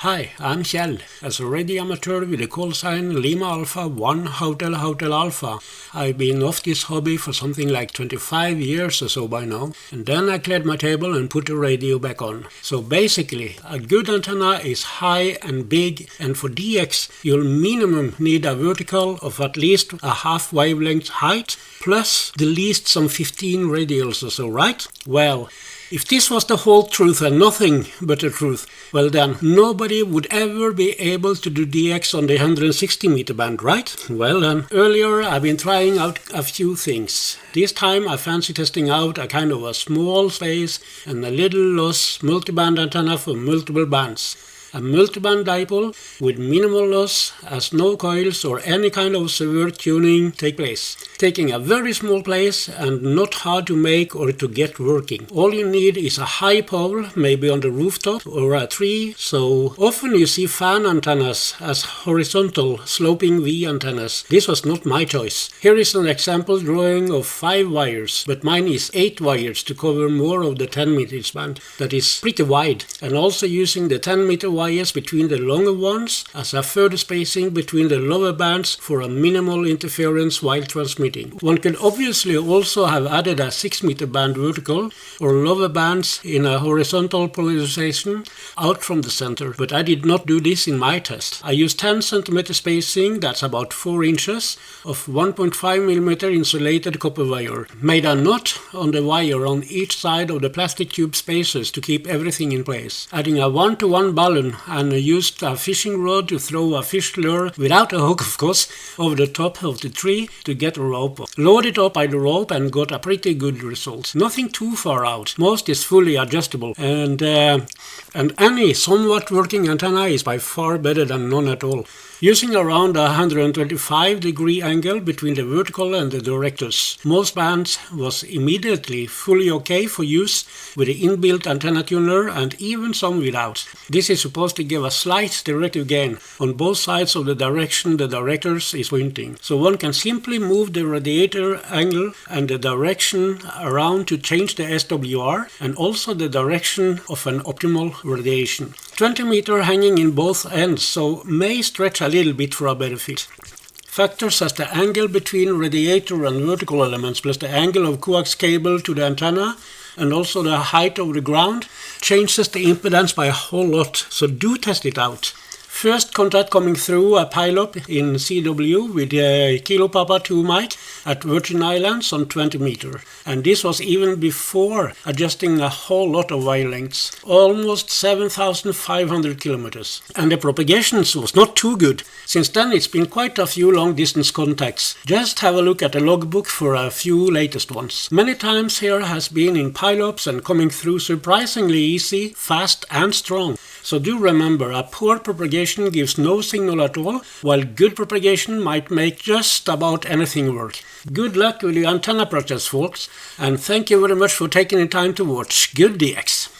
Hi, I'm Kjell, as a radio amateur with the call sign Lima Alpha 1 Hotel Hotel Alpha. I've been off this hobby for something like 25 years or so by now, and then I cleared my table and put the radio back on. So basically, a good antenna is high and big, and for DX, you'll minimum need a vertical of at least a half wavelength height, plus the least some 15 radials or so, right? Well, if this was the whole truth and nothing but the truth, well then, nobody would ever be able to do DX on the 160 meter band, right? Well then, earlier I've been trying out a few things. This time I fancy testing out a kind of a small space and a little loss multiband antenna for multiple bands. A multiband dipole with minimal loss as no coils or any kind of severe tuning take place. Taking a very small place and not hard to make or to get working. All you need is a high pole, maybe on the rooftop or a tree. So often you see fan antennas as horizontal sloping V antennas. This was not my choice. Here is an example drawing of 5 wires, but mine is 8 wires to cover more of the 10 meters band. That is pretty wide, and also using the 10 meter wires between the longer ones as a further spacing between the lower bands for a minimal interference while transmitting. One could obviously also have added a 6 meter band vertical or lower bands in a horizontal polarization out from the center, but I did not do this in my test. I used 10 cm spacing, that's about 4 inches, of 1.5 mm insulated copper wire. Made a knot on the wire on each side of the plastic tube spacers to keep everything in place. Adding a 1-to-1 balloon and used a fishing rod to throw a fish lure, without a hook of course, over the top of the tree to get a rope off. Loaded up by the rope and got a pretty good result. Nothing too far out. Most is fully adjustable, and any somewhat working antenna is by far better than none at all. Using around a 125-degree angle between the vertical and the directors. Most bands was immediately fully okay for use with the inbuilt antenna tuner and even some without. This is supposed to give a slight directive gain on both sides of the direction the directors is pointing. So one can simply move the radiator angle and the direction around to change the SWR and also the direction of an optimal radiation. 20 meter hanging in both ends, so may stretch a little bit for a better fit. Factors as the angle between radiator and vertical elements plus the angle of coax cable to the antenna and also the height of the ground changes the impedance by a whole lot, so do test it out. First contact coming through a pileup in CW with a Kilo Papa 2 mic at Virgin Islands on 20 meter. And this was even before adjusting a whole lot of wavelengths, almost 7,500 kilometers. And the propagations was not too good. Since then it's been quite a few long distance contacts. Just have a look at the logbook for a few latest ones. Many times here has been in pileups and coming through surprisingly easy, fast and strong. So do remember, a poor propagation gives no signal at all, while good propagation might make just about anything work. Good luck with your antenna projects, folks, and thank you very much for taking the time to watch. Good DX!